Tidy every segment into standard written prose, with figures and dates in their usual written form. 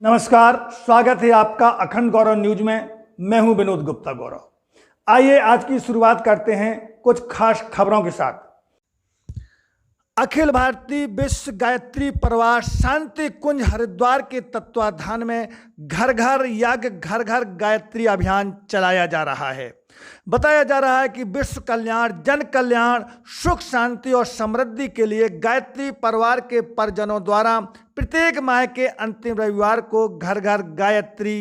नमस्कार, स्वागत है आपका अखंड गौरव न्यूज में। मैं हूं विनोद गुप्ता गौरव। आइए आज की शुरुआत करते हैं कुछ खास खबरों के साथ। अखिल भारतीय विश्व गायत्री परिवार शांति कुंज हरिद्वार के तत्वाधान में घर घर यज्ञ घर घर गायत्री अभियान चलाया जा रहा है। बताया जा रहा है कि विश्व कल्याण, जन कल्याण, सुख शांति और समृद्धि के लिए गायत्री परिवार के परिजनों द्वारा प्रत्येक माह के अंतिम रविवार को घर घर गायत्री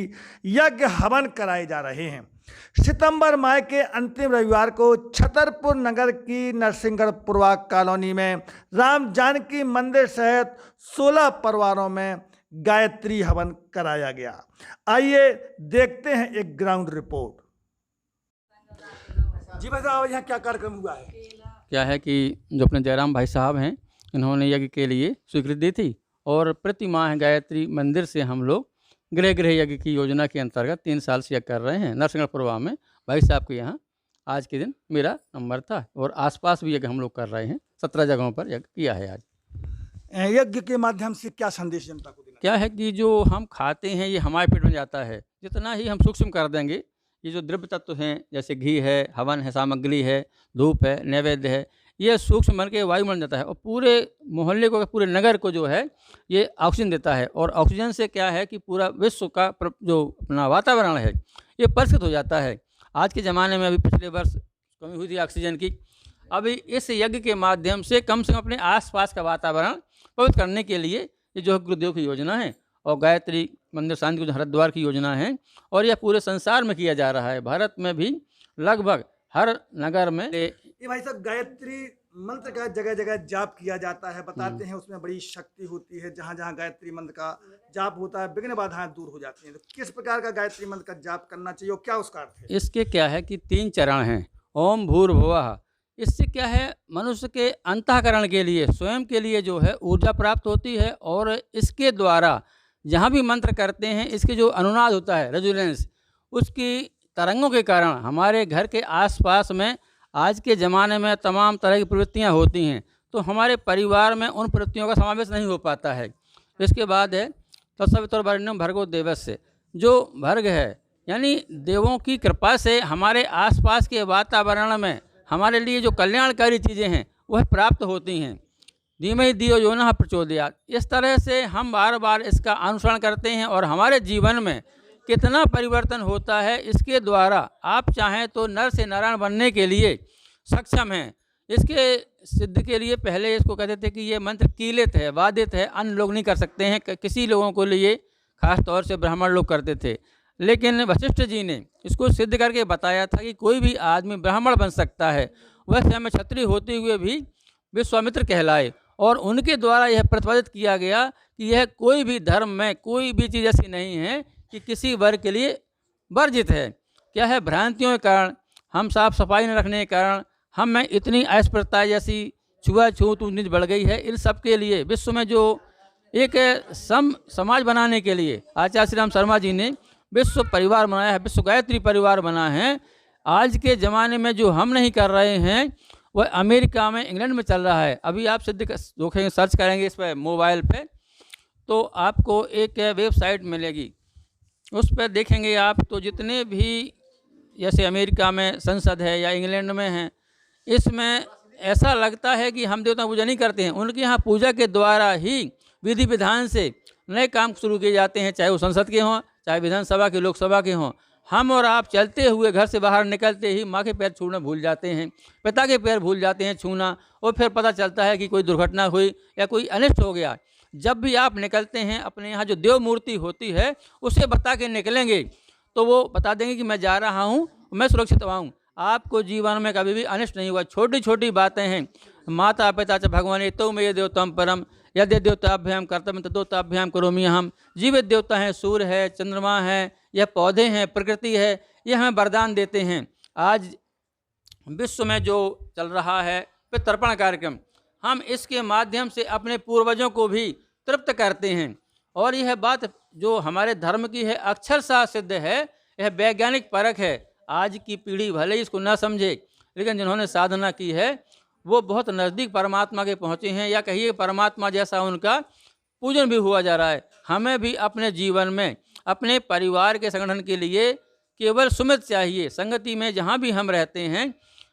यज्ञ हवन कराए जा रहे हैं। सितंबर माह के अंतिम रविवार को छतरपुर नगर की नरसिंहगढ़पुरवा कॉलोनी में राम जानकी मंदिर सहित 16 परिवारों में गायत्री हवन कराया गया। आइए देखते हैं एक ग्राउंड रिपोर्ट। जी भाई साहब, यहाँ क्या कार्यक्रम हुआ है? क्या है कि जो अपने जयराम भाई साहब हैं, इन्होंने यज्ञ के लिए स्वीकृति दी थी और प्रति माह गायत्री मंदिर से हम लोग गृह गृह यज्ञ की योजना के अंतर्गत 3 साल से यज्ञ कर रहे हैं। नरसिंहगढ़पुरवा में भाई साहब के यहाँ आज के दिन मेरा नंबर था और आसपास भी यज्ञ हम लोग कर रहे हैं। 17 जगहों पर यज्ञ किया है। आज यज्ञ के माध्यम से क्या संदेश जनता को देना? क्या है कि जो हम खाते हैं ये हमारे पेट में जाता है। जितना ही हम सूक्ष्म कर देंगे, ये जो द्रव्य तत्व हैं जैसे घी है, हवन है, सामग्री है, धूप है, नैवेद्य है, ये सूक्ष्म बन के वायुमंडल जाता है और पूरे मोहल्ले को, पूरे नगर को जो है ये ऑक्सीजन देता है। और ऑक्सीजन से क्या है कि पूरा विश्व का जो अपना वातावरण है ये परिष्कृत हो जाता है। आज के ज़माने में अभी पिछले वर्ष कमी हुई थी ऑक्सीजन की। अभी इस यज्ञ के माध्यम से कम अपने आसपास का वातावरण पवित्र करने के लिए ये जो गुरुदेव की योजना है और गायत्री मंदिर शांति कुंज हरिद्वार की योजना है और यह पूरे संसार में किया जा रहा है। भारत में भी लगभग हर नगर में ये भाई साहब गायत्री मंत्र का जगह जगह जाप किया जाता है। बताते हैं उसमें बड़ी शक्ति होती है। जहाँ जहाँ गायत्री मंत्र का जाप होता है विघ्न बाधाएं दूर हो जाती हैं। तो किस प्रकार का गायत्री मंत्र का जाप करना चाहिए और क्या उसका अर्थ है? इसके क्या है कि 3 चरण हैं। ओम भूर्भुवः, इससे क्या है मनुष्य के अंतःकरण के लिए, स्वयं के लिए जो है ऊर्जा प्राप्त होती है और इसके द्वारा जहाँ भी मंत्र करते हैं इसके जो अनुनाद होता है, रेजोनेंस, उसकी तरंगों के कारण हमारे घर के आसपास में आज के ज़माने में तमाम तरह की प्रवृत्तियाँ होती हैं, तो हमारे परिवार में उन प्रवृत्तियों का समावेश नहीं हो पाता है। इसके बाद है तत्सवितुर्वरेण्यं भर्गो देवस्य, जो भर्ग है यानी देवों की कृपा से हमारे आसपास के वातावरण में हमारे लिए जो कल्याणकारी चीज़ें हैं वह प्राप्त होती हैं। धीमहि धियो यो नः प्रचोदयात्। इस तरह से हम बार बार इसका अनुसरण करते हैं और हमारे जीवन में कितना परिवर्तन होता है इसके द्वारा आप चाहें तो नर से नारायण बनने के लिए सक्षम हैं। इसके सिद्ध के लिए पहले इसको कहते थे कि ये मंत्र कीलित है, वादित है, अन्य लोग नहीं कर सकते हैं। किसी लोगों को लिए खास तौर से ब्राह्मण लोग करते थे, लेकिन वशिष्ठ जी ने इसको सिद्ध करके बताया था कि कोई भी आदमी ब्राह्मण बन सकता है, वह स्वयं क्षत्रिय होते हुए भी विश्वामित्र कहलाए। और उनके द्वारा यह प्रतिपादित किया गया कि यह कोई भी धर्म में कोई भी चीज़ ऐसी नहीं है कि किसी वर्ग के लिए वर्जित है। क्या है, भ्रांतियों के कारण, हम साफ सफाई न रखने के कारण हम में इतनी अस्पृश्यता जैसी छुआछूत नीच बढ़ गई है। इन सब के लिए विश्व में जो एक समाज बनाने के लिए आचार्य श्री राम शर्मा जी ने विश्व परिवार बनाया है, विश्व गायत्री परिवार बना है। आज के ज़माने में जो हम नहीं कर रहे हैं वह अमेरिका में, इंग्लैंड में चल रहा है। अभी आप सिद्ध देखेंगे, सर्च करेंगे इस पर मोबाइल पे, तो आपको एक वेबसाइट मिलेगी, उस पर देखेंगे आप तो जितने भी जैसे अमेरिका में संसद है या इंग्लैंड में है, इसमें ऐसा लगता है कि हम देवता पूजा नहीं करते हैं। उनके यहाँ पूजा के द्वारा ही विधि विधान से नए काम शुरू किए जाते हैं, चाहे वो संसद के हों, चाहे विधानसभा के, लोकसभा के हों। हम और आप चलते हुए घर से बाहर निकलते ही माँ के पैर छूना भूल जाते हैं, पिता के पैर भूल जाते हैं छूना, और फिर पता चलता है कि कोई दुर्घटना हुई या कोई अनिष्ट हो गया। जब भी आप निकलते हैं अपने यहाँ जो देव मूर्ति होती है उसे बता के निकलेंगे तो वो बता देंगे कि मैं जा रहा हूँ, मैं सुरक्षित आऊँ। आपको जीवन में कभी भी अनिष्ट नहीं हुआ। छोटी छोटी बातें हैं। माता पिता च भगवान तो मे देवतम परम यद्य देवताभ्याम कर्तव्य तद्देवताभ्याम करोमि हम। जीवित देवता हैं, सूर्य है, चंद्रमा है, यह पौधे हैं, प्रकृति है, ये हमें वरदान देते हैं। आज विश्व में जो चल रहा है पितृतर्पण कार्यक्रम, हम इसके माध्यम से अपने पूर्वजों को भी तृप्त करते हैं। और यह बात जो हमारे धर्म की है अक्षरशः सिद्ध है, यह वैज्ञानिक परख है। आज की पीढ़ी भले ही इसको ना समझे, लेकिन जिन्होंने साधना की है वो बहुत नज़दीक परमात्मा के पहुँचे हैं, या कहिए परमात्मा जैसा उनका पूजन भी हुआ जा रहा है। हमें भी अपने जीवन में अपने परिवार के संगठन के लिए केवल सुमित चाहिए। संगति में जहाँ भी हम रहते हैं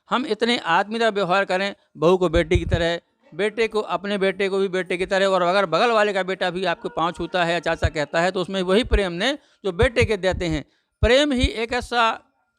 हम इतने आत्मीयता व्यवहार करें, बहू को बेटी की तरह, बेटे को अपने बेटे को भी बेटे की तरह, और अगर बगल वाले का बेटा भी आपको पाँव छूता है या चाचा कहता है तो उसमें वही प्रेम ने जो बेटे के देते हैं। प्रेम ही एक ऐसा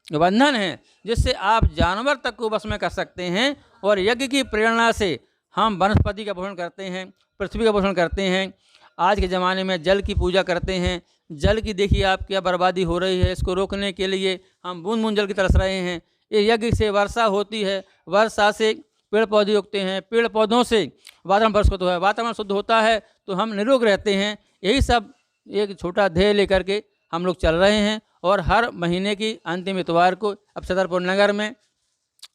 बंधन है जिससे आप जानवर तक को बस में कर सकते हैं। और यज्ञ की प्रेरणा से हम वनस्पति का पोषण करते हैं, पृथ्वी का पोषण करते हैं। आज के ज़माने में जल की पूजा करते हैं। जल की देखिए आप क्या बर्बादी हो रही है, इसको रोकने के लिए हम बूंद बूंद जल की तरस रहे हैं। ये यज्ञ से वर्षा होती है, वर्षा से पेड़ पौधे उगते हैं, पेड़ पौधों से वातावरण शुद्ध है, वातावरण शुद्ध होता है तो हम निरोग रहते हैं। यही सब एक छोटा ध्येय लेकर के हम लोग चल रहे हैं। और हर महीने की अंतिम इतवार को अब छतरपुर नगर में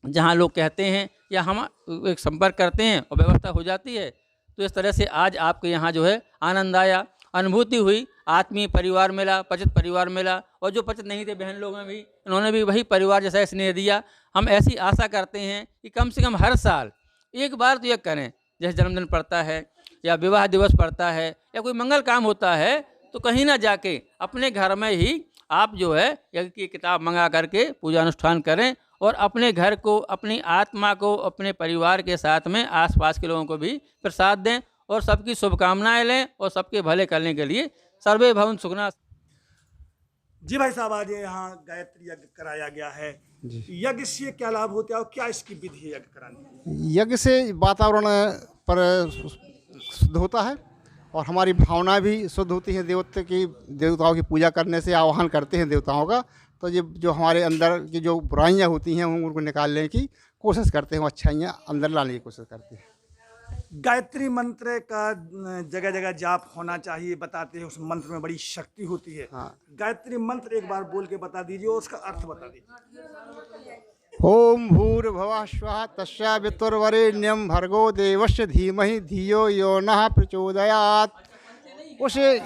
जहाँ लोग कहते हैं या हम एक संपर्क करते हैं और व्यवस्था हो जाती है, तो इस तरह से आज आपके यहाँ जो है आनंद आया, अनुभूति हुई, आत्मीय परिवार मिला, पचित परिवार मिला। और जो पचित नहीं थे बहन लोग में भी इन्होंने भी वही परिवार जैसा स्नेह दिया। हम ऐसी आशा करते हैं कि कम से कम हर साल एक बार तो ये करें, जैसे जन्मदिन पड़ता है या विवाह दिवस पड़ता है या कोई मंगल काम होता है तो कहीं ना जाके अपने घर में ही आप जो है यज्ञ की किताब मंगा करके पूजा अनुष्ठान करें और अपने घर को, अपनी आत्मा को, अपने परिवार के साथ में आसपास के लोगों को भी प्रसाद दें और सबकी शुभकामनाएं लें और सबके भले करने के लिए सर्वे भवन्तु सुखिनः। जी भाई साहब, आज यहाँ गायत्री यज्ञ कराया गया है। यज्ञ से क्या लाभ होता है और क्या इसकी विधि है यज्ञ कराने की? यज्ञ से वातावरण पर शुद्ध होता है और हमारी भावना भी शुद्ध होती है। देवताओं की पूजा करने से आह्वान करते हैं देवताओं का, तो ये जो हमारे अंदर की जो बुराइयां होती हैं उनको निकालने की कोशिश करते हैं, अच्छाइयाँ अंदर लाने की कोशिश करते हैं। गायत्री मंत्र का जगह जगह जाप होना चाहिए, बताते हैं उस मंत्र में बड़ी शक्ति होती है। हाँ। गायत्री मंत्र एक बार बोल के बता दीजिए और उसका अर्थ बता दीजिए। ओम भूर्भुवः स्वः तस्य वितुर्वरेण्यं भर्गो देवस्य धीमहि धियो यो नः प्रचोदयात्। उसे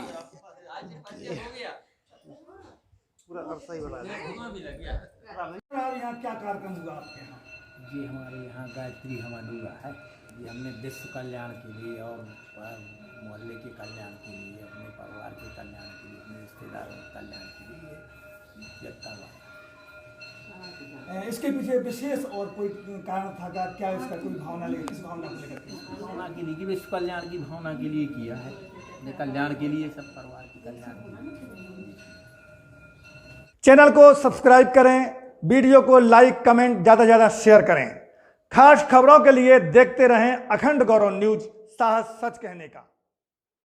पूरा अर्थ सही बता दें। यहाँ क्या कार्यक्रम हुआ आपके यहाँ? जी हमारे यहाँ गायत्री हमारा है। ये हमने विश्व कल्याण के लिए और मोहल्ले के कल्याण के लिए, अपने परिवार के कल्याण के लिए, अपने रिश्तेदारों के कल्याण के लिए जगता हुआ। इसके पीछे विशेष और कोई कारण था क्या? इसका कोई भावना लेकर, किस भावना को लेकर? भावना के लिए कि विश्व कल्याण की भावना के लिए किया है, अपने कल्याण के लिए, सब परिवार के कल्याण के लिए। चैनल को सब्सक्राइब करें, वीडियो को लाइक कमेंट ज़्यादा से ज़्यादा शेयर करें। खास खबरों के लिए देखते रहें अखंड गौरव न्यूज, साहस सच कहने का।